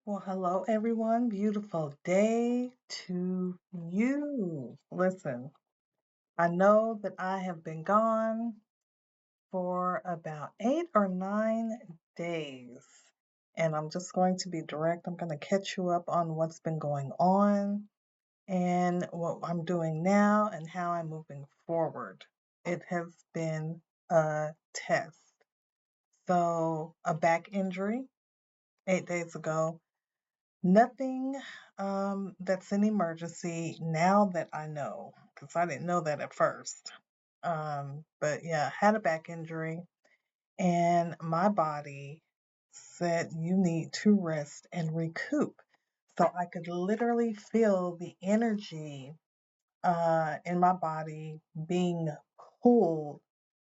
Well, hello everyone. Beautiful day to you. Listen, I know that I have been gone for about 8 or 9 days, and I'm just going to be direct. I'm going to catch you up on what's been going on and what I'm doing now and how I'm moving forward. It has been a test. So, a back injury 8 days ago. Nothing that's an emergency now that I know, because I didn't know that at first. But yeah, had a back injury, and my body said you need to rest and recoup. So I could literally feel the energy in my body being pulled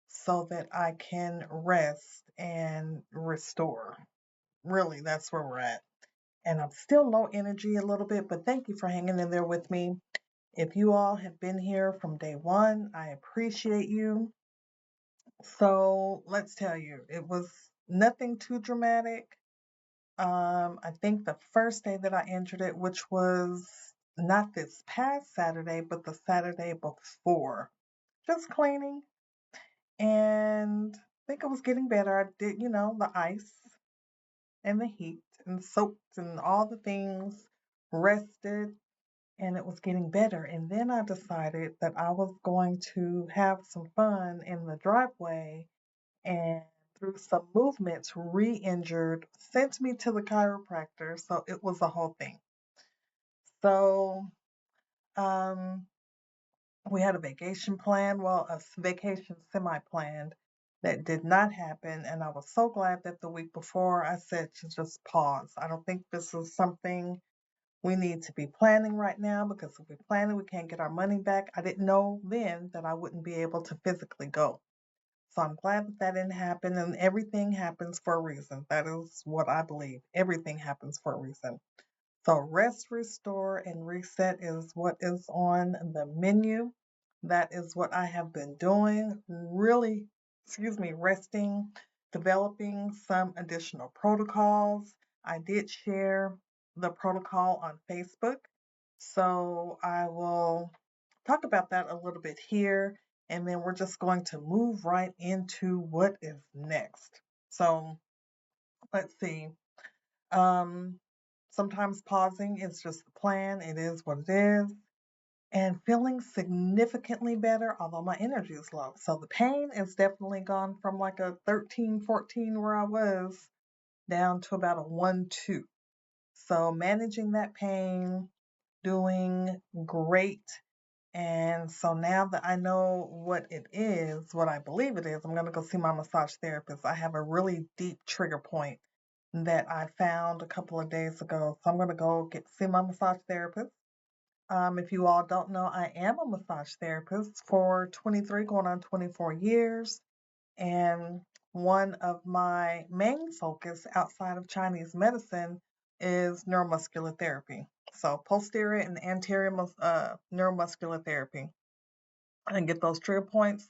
so that I can rest and restore. Really, that's where we're at, and I'm still low energy a little bit, but thank you for hanging in there with me. If you all have been here from day one, I appreciate you. So let's tell you, it was nothing too dramatic. I think the first day that I injured it, which was not this past Saturday, but the Saturday before, just cleaning. And I think I was getting better. I did, the ice and the heat and soaps and all the things, rested, and it was getting better. And then I decided that I was going to have some fun in the driveway, and through some movements, re injured, sent me to the chiropractor. So it was a whole thing. So um, we had a vacation planned, well, vacation semi planned that did not happen. And I was so glad that the week before I said to just pause. I don't think this is something we need to be planning right now, because if we plan it, we can't get our money back. I didn't know then that I wouldn't be able to physically go. So I'm glad that that didn't happen, and everything happens for a reason. That is what I believe. Everything happens for a reason. So rest, restore, and reset is what is on the menu. That is what I have been doing. Really, resting, developing some additional protocols. I did share the protocol on Facebook. So I will talk about that a little bit here. And then we're just going to move right into what is next. So let's see. Um, Sometimes pausing is just the plan. It is what it is. And feeling significantly better, although my energy is low. So the pain is definitely gone from like a 13, 14 where I was down to about a 1, 2. So managing that pain, doing great. And so now that I know what it is, what I believe it is, I'm going to go see my massage therapist. I have a really deep trigger point that I found a couple of days ago. So I'm going to go get see my massage therapist. If you all don't know, I am a massage therapist for 23, going on 24 years. And one of my main focus outside of Chinese medicine is neuromuscular therapy. So posterior and anterior neuromuscular therapy, and get those trigger points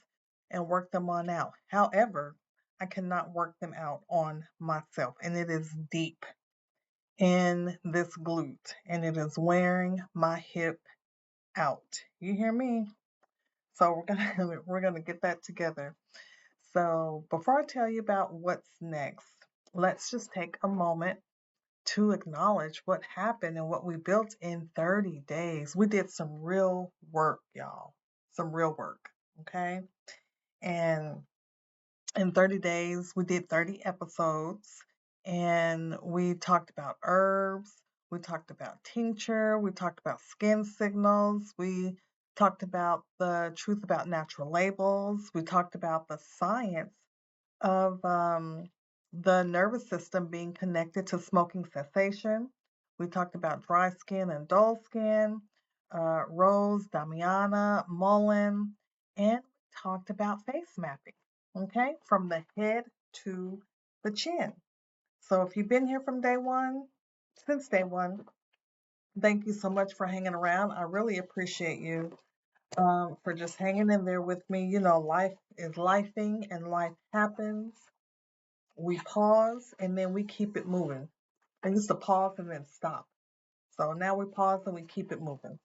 and work them on out. However, I cannot work them out on myself, and it is deep in this glute, and it is wearing my hip out. You hear me? So we're gonna we're gonna get that together. So before I tell you about what's next, let's just take a moment to acknowledge what happened and what we built in 30 days. We did some real work, y'all. Some real work. Okay. And in 30 days, we did 30 episodes, and we talked about herbs, we talked about tincture, we talked about skin signals, we talked about the truth about natural labels, we talked about the science of the nervous system being connected to smoking cessation. We talked about dry skin and dull skin, Rose, Damiana, Mullen, and we talked about face mapping, okay, from the head to the chin. So if you've been here from day one, since day one, thank you so much for hanging around. I really appreciate you for just hanging in there with me. You know, life is lifing and life happens. We pause and then we keep it moving. I used to pause and then stop. So now we pause and we keep it moving.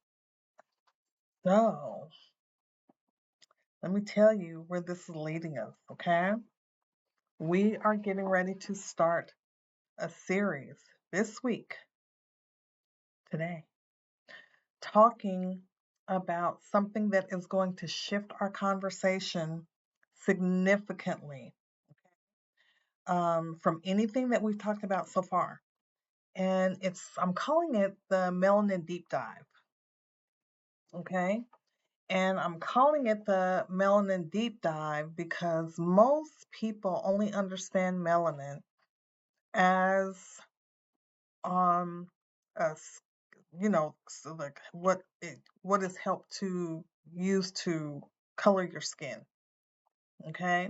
So let me tell you where this is leading us, okay? We are getting ready to start a series this week, today, talking about something that is going to shift our conversation significantly from anything that we've talked about so far. And I'm calling it the Melanin Deep Dive, okay? And I'm calling it the Melanin Deep Dive because most people only understand melanin as a so like what is helped to use to color your skin, okay?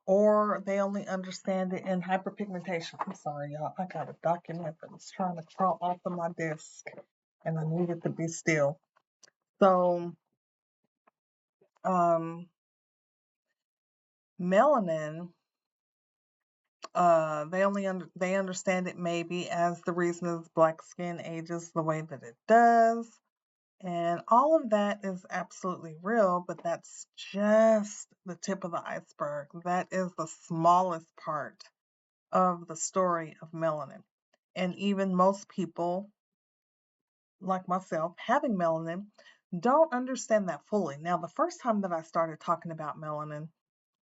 Or they only understand it in hyperpigmentation. I'm sorry, y'all. I got a document that was trying to crawl off of my desk, and I needed to be still. So, melanin, they understand it maybe as the reason is black skin ages the way that it does. And all of that is absolutely real, but that's just the tip of the iceberg. That is the smallest part of the story of melanin. And even most people, like myself, having melanin, don't understand that fully. Now, the first time that I started talking about melanin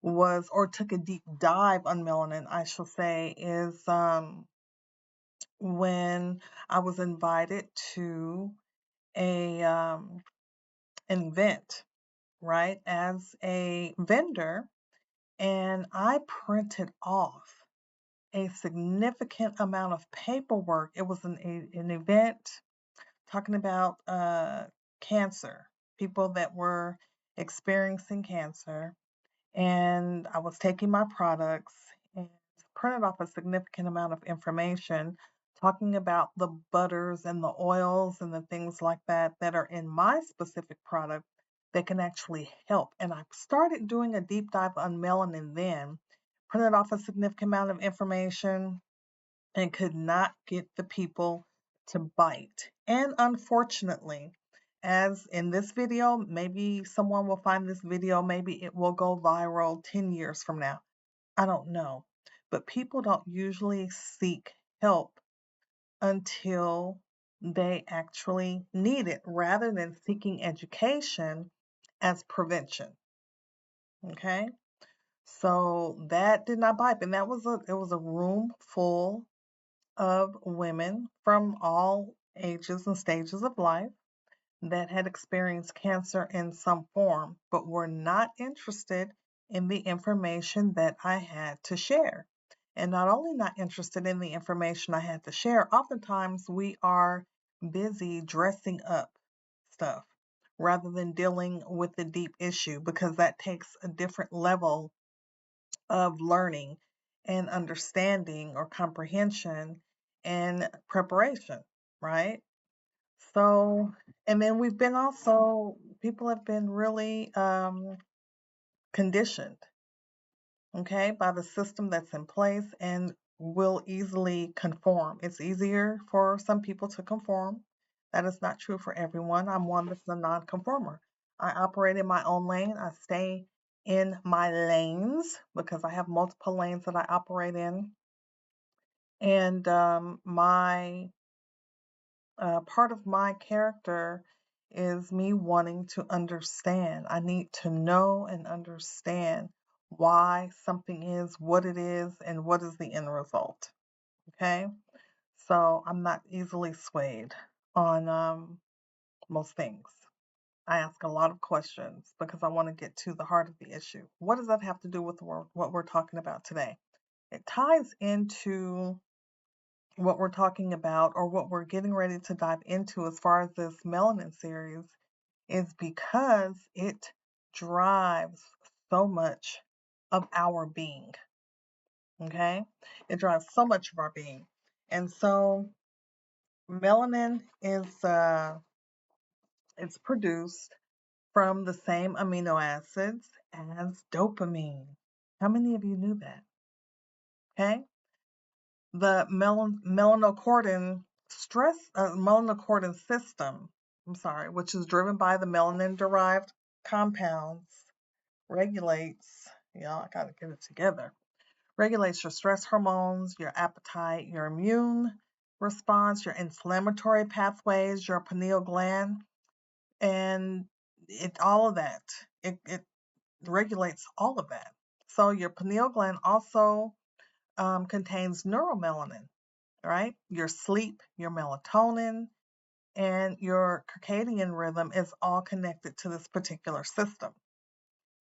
or took a deep dive on melanin, I shall say, is when I was invited to an event, right, as a vendor, and I printed off a significant amount of paperwork. It was an event talking about cancer, people that were experiencing cancer, and I was taking my products and printed off a significant amount of information talking about the butters and the oils and the things like that that are in my specific product that can actually help. And I started doing a deep dive on melanin then, printed off a significant amount of information, and could not get the people to bite. And unfortunately, as in this video, maybe someone will find this video, maybe it will go viral 10 years from now. I don't know. But people don't usually seek help until they actually need it rather than seeking education as prevention. Okay? So that did not bite. And it was a room full of women from all ages and stages of life that had experienced cancer in some form, but were not interested in the information that I had to share. And not only not interested in the information I had to share, oftentimes we are busy dressing up stuff rather than dealing with the deep issue because that takes a different level of learning and understanding or comprehension and preparation, right? So, and then people have been really conditioned, okay, by the system that's in place and will easily conform. It's easier for some people to conform. That is not true for everyone. I'm one that's a non-conformer. I operate in my own lane. I stay in my lanes because I have multiple lanes that I operate in. And my part of my character is me wanting to understand. I need to know and understand why something is what it is and what is the end result. Okay? So I'm not easily swayed on most things. I ask a lot of questions because I want to get to the heart of the issue. What does that have to do with what we're talking about today? It ties into what we're talking about or what we're getting ready to dive into as far as this melanin series is because it drives so much of our being. Okay? It drives so much of our being. And so melanin is it's produced from the same amino acids as dopamine. How many of you knew that? Okay? The melanocortin system, which is driven by the melanin-derived compounds, regulates, I gotta get it together, regulates your stress hormones, your appetite, your immune response, your inflammatory pathways, your pineal gland, and all of that. It regulates all of that. So your pineal gland also contains neuromelanin, right? Your sleep, your melatonin, and your circadian rhythm is all connected to this particular system.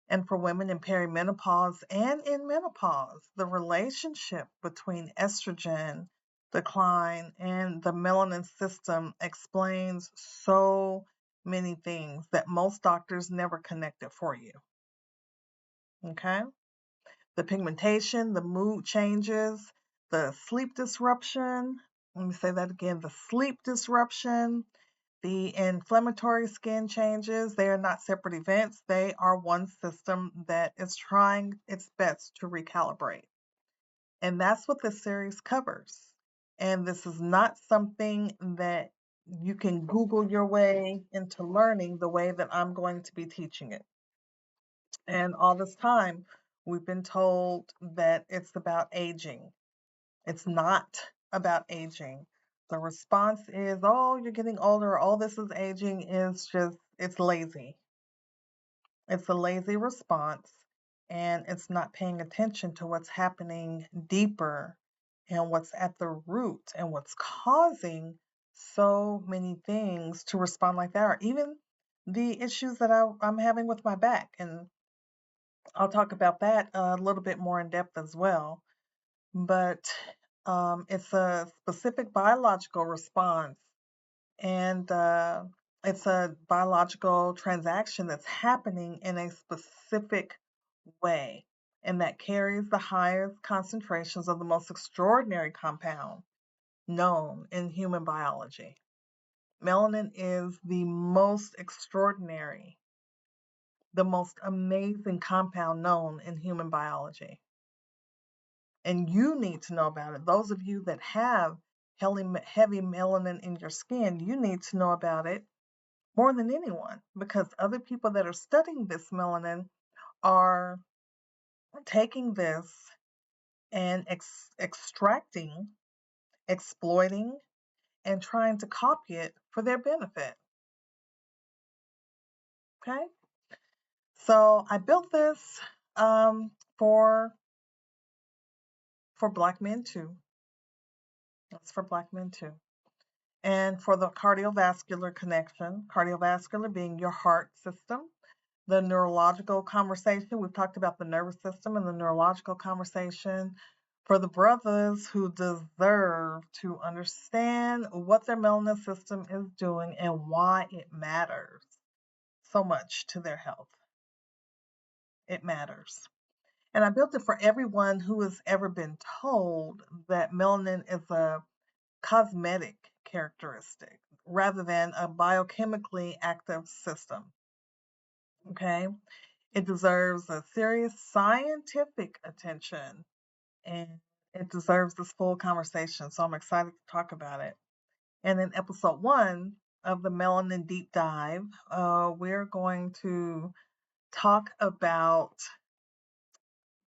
And for women in perimenopause and in menopause, the relationship between estrogen decline and the melanin system explains so many things that most doctors never connected for you. Okay? The pigmentation, the mood changes, the sleep disruption. Let me say that again, the sleep disruption, the inflammatory skin changes, they are not separate events. They are one system that is trying its best to recalibrate. And that's what this series covers. And this is not something that you can Google your way into learning the way that I'm going to be teaching it. And all this time, we've been told that it's about aging. It's not about aging. The response is, oh, you're getting older, all this is aging, is just, it's lazy. It's a lazy response, and it's not paying attention to what's happening deeper and what's at the root and what's causing so many things to respond like that, or even the issues that I'm having with my back. And I'll talk about that a little bit more in depth as well. But it's a specific biological response, and it's a biological transaction that's happening in a specific way, and that carries the highest concentrations of the most extraordinary compound known in human biology. Melanin is the most extraordinary, the most amazing compound known in human biology. And you need to know about it. Those of you that have heavy melanin in your skin, you need to know about it more than anyone, because other people that are studying this melanin are taking this and extracting, exploiting, and trying to copy it for their benefit. Okay? So I built this for black men too. That's for black men too. And for the cardiovascular connection, cardiovascular being your heart system, the neurological conversation, we've talked about the nervous system and the neurological conversation, for the brothers who deserve to understand what their melanin system is doing and why it matters so much to their health. It matters. And I built it for everyone who has ever been told that melanin is a cosmetic characteristic rather than a biochemically active system. Okay? It deserves a serious scientific attention, and it deserves this full conversation. So I'm excited to talk about it. And in episode 1 of the Melanin Deep Dive, we're going to talk about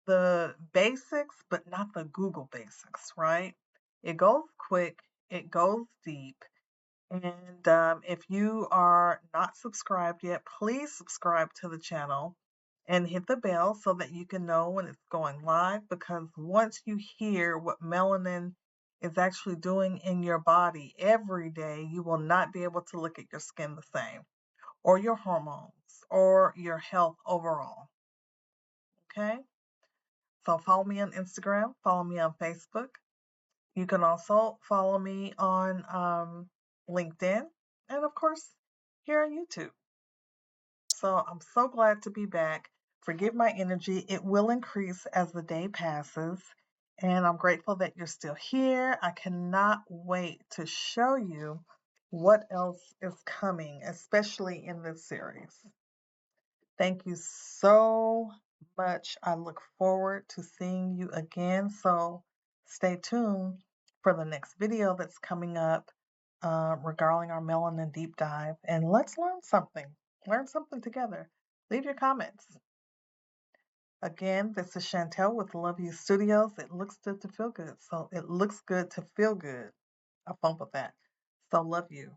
the basics, but not the Google basics, right? It goes quick, it goes deep. And if you are not subscribed yet, please subscribe to the channel and hit the bell so that you can know when it's going live. Because once you hear what melanin is actually doing in your body every day, you will not be able to look at your skin the same, or your hormones, or your health overall. Okay? So follow me on Instagram, follow me on Facebook. You can also follow me on LinkedIn, and of course, here on YouTube. So I'm so glad to be back. Forgive my energy. It will increase as the day passes. And I'm grateful that you're still here. I cannot wait to show you what else is coming, especially in this series. Thank you so much. I look forward to seeing you again. So Stay tuned for the next video that's coming up regarding our Melanin Deep Dive. And let's learn something. Learn something together. Leave your comments. Again, this is Chantel with Love You Studios. It looks good to feel good. So it looks good to feel good. I fumbled that. So love you.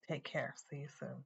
Take care. See you soon.